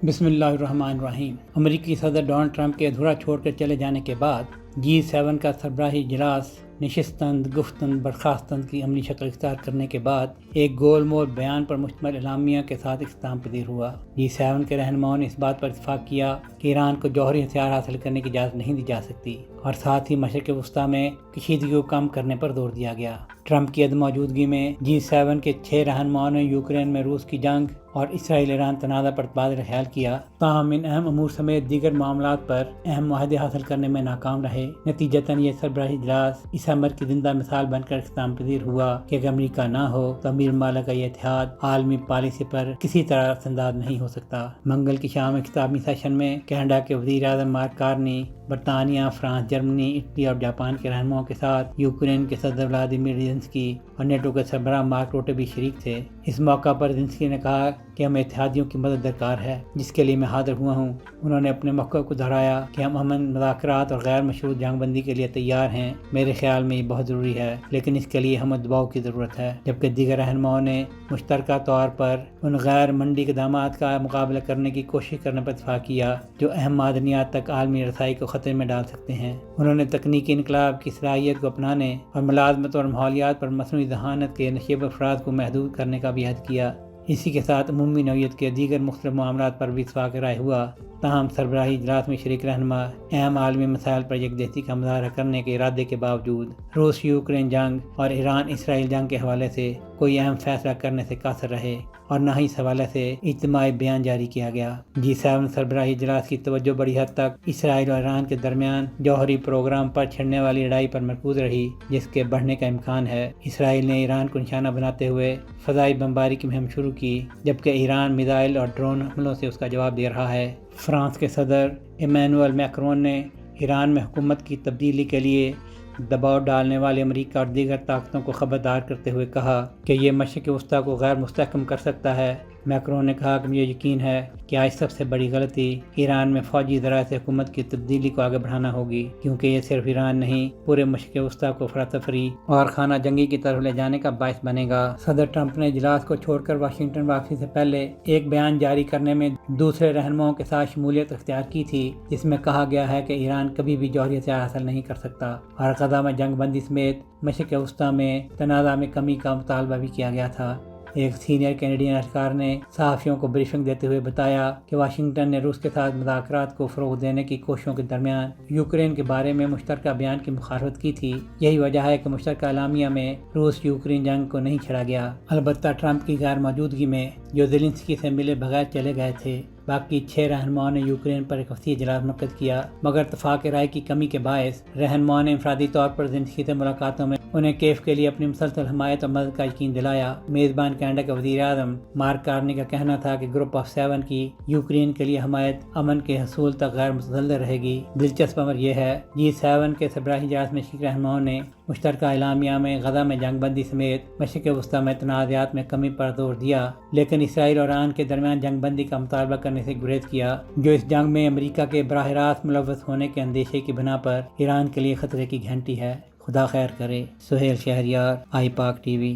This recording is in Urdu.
بسم اللہ الرحمن الرحیم۔ امریکی صدر ڈونلڈ ٹرمپ کے ادھورا چھوڑ کر چلے جانے کے بعد G7 کا سربراہی اجلاس نشستند گفتند برخاستند کی عملی شکل اختیار کرنے کے بعد ایک گول مول بیان پر مشتمل اعلامیہ کے ساتھ اختتام پذیر ہوا۔ G7 کے رہنماؤں نے اس بات پر اتفاق کیا کہ ایران کو جوہری ہتھیار حاصل کرنے کی اجازت نہیں دی جا سکتی، اور ساتھ ہی مشرق وسطیٰ میں کشیدگی کو کم کرنے پر زور دیا گیا۔ ٹرمپ کی عدم موجودگی میں G7 کے 6 رہنماؤں نے یوکرین میں روس کی جنگ اور اسرائیل ایران تنازع پر تبادلہ خیال کیا، تاہم ان اہم امور سمیت دیگر معاملات پر اہم معاہدے حاصل کرنے میں ناکام رہے۔ نتیجتاً یہ سربراہی اجلاس اس امر کی زندہ مثال بن کر اختتام پذیر ہوا کہ اگر امریکہ نہ ہو تو امیر ممالک کا یہ اتحاد عالمی پالیسی پر کسی طرح اثر انداز نہیں ہو سکتا۔ منگل کی شام اختتامی سیشن میں کینیڈا کے وزیر اعظم مارک کارنی، برطانیہ، فرانس، جرمنی، اٹلی اور جاپان کے رہنماؤں کے ساتھ یوکرین کے صدر ولادیمیر زیلنسکی اور نیٹو کے سربراہ مارک روٹے بھی شریک تھے۔ اس موقع پر زیلنسکی نے کہا کہ ہمیں اتحادیوں کی مدد درکار ہے، جس کے لیے میں حاضر ہوا ہوں۔ انہوں نے اپنے موقع کو دہرایا کہ ہم امن، مذاکرات اور غیر مشروط جنگ بندی کے لیے تیار ہیں۔ میرے خیال میں یہ بہت ضروری ہے، لیکن اس کے لیے ہمیں دباؤ کی ضرورت ہے۔ جبکہ دیگر رہنماؤں نے مشترکہ طور پر ان غیر منڈی اقدامات کا مقابلہ کرنے کی کوشش کرنے پر اتفاق کیا جو اہم معدنیات تک عالمی رسائی کو خطرے میں ڈال سکتے ہیں۔ انہوں نے تکنیکی انقلاب کی صلاحیت کو اپنانے اور ملازمت اور ماحولیات پر مصنوعی ذہانت کے نشیب افراد کو محدود کرنے کا بھی عہد کیا۔ اسی کے ساتھ عمومی نوعیت کے دیگر مختلف معاملات پر بھی اتفاق رائے ہوا۔ تاہم سربراہی اجلاس میں شریک رہنما اہم عالمی مسائل پر یکجہتی کا مظاہرہ کرنے کے ارادے کے باوجود روس یوکرین جنگ اور ایران اسرائیل جنگ کے حوالے سے کوئی اہم فیصلہ کرنے سے قاصر رہے، اور نہ ہی اس حوالے سے اجتماعی بیان جاری کیا گیا۔ G7 سربراہی اجلاس کی توجہ بڑی حد تک اسرائیل اور ایران کے درمیان جوہری پروگرام پر چھڑنے والی لڑائی پر مرکوز رہی، جس کے بڑھنے کا امکان ہے۔ اسرائیل نے ایران کو نشانہ بناتے ہوئے فضائی بمباری کی مہم شروع کی، جبکہ ایران میزائل اور ڈرون حملوں سے اس کا جواب دے رہا ہے۔ فرانس کے صدر ایمینوئل میکرون نے ایران میں حکومت کی تبدیلی کے لیے دباؤ ڈالنے والے امریکہ اور دیگر طاقتوں کو خبردار کرتے ہوئے کہا کہ یہ مشرق وسطیٰ کو غیر مستحکم کر سکتا ہے۔ میکرون نے کہا کہ مجھے یقین ہے کہ آج سب سے بڑی غلطی ایران میں فوجی ذرائع سے حکومت کی تبدیلی کو آگے بڑھانا ہوگی، کیونکہ یہ صرف ایران نہیں، پورے مشرق وسطیٰ کو افراتفری اور خانہ جنگی کی طرف لے جانے کا باعث بنے گا۔ صدر ٹرمپ نے اجلاس کو چھوڑ کر واشنگٹن واپسی سے پہلے ایک بیان جاری کرنے میں دوسرے رہنماؤں کے ساتھ شمولیت اختیار کی تھی، جس میں کہا گیا ہے کہ ایران کبھی بھی جوہری ہتھیار حاصل نہیں کر سکتا، اور غزہ میں جنگ بندی سمیت مشرق وسطیٰ میں تنازع میں کمی کا مطالبہ بھی کیا گیا تھا۔ ایک سینئر کینیڈین اہلکار نے صحافیوں کو بریفنگ دیتے ہوئے بتایا کہ واشنگٹن نے روس کے ساتھ مذاکرات کو فروغ دینے کی کوششوں کے درمیان یوکرین کے بارے میں مشترکہ بیان کی مخالفت کی تھی۔ یہی وجہ ہے کہ مشترکہ اعلامیہ میں روس یوکرین جنگ کو نہیں چھڑا گیا۔ البتہ ٹرمپ کی غیر موجودگی میں جو زیلنسکی سے ملے بغیر چلے گئے تھے، باقی 6 رہنماؤں نے یوکرین پر ایک وسیع اجلاس منعقد کیا، مگر اتفاق رائے کی کمی کے باعث رہنماؤں نے انفرادی طور پر زیلنسکی سے ملاقاتوں میں انہیں کیف کے لیے اپنی مسلسل حمایت اور مدد کا یقین دلایا۔ میزبان کینیڈا کے وزیر اعظم مارک کارنی کا کہنا تھا کہ گروپ آف 7 کی یوکرین کے لیے حمایت امن کے حصول تک غیر متزلزل رہے گی۔ دلچسپ امر یہ ہے G7 کے سربراہی اجلاس میں شریک رہنماؤں نے مشترکہ اعلامیہ میں غزہ میں جنگ بندی سمیت مشرق وسطیٰ میں تنازعات میں کمی پر زور دیا، لیکن اسرائیل اور ایران کے درمیان جنگ بندی کا مطالبہ کرنے سے گریز کیا، جو اس جنگ میں امریکہ کے براہ راست ملوث ہونے کے اندیشے کی بنا پر ایران کے لیے خطرے کی گھنٹی ہے۔ خدا خیر کرے۔ سہیل شہریار، آئی پاک ٹی وی۔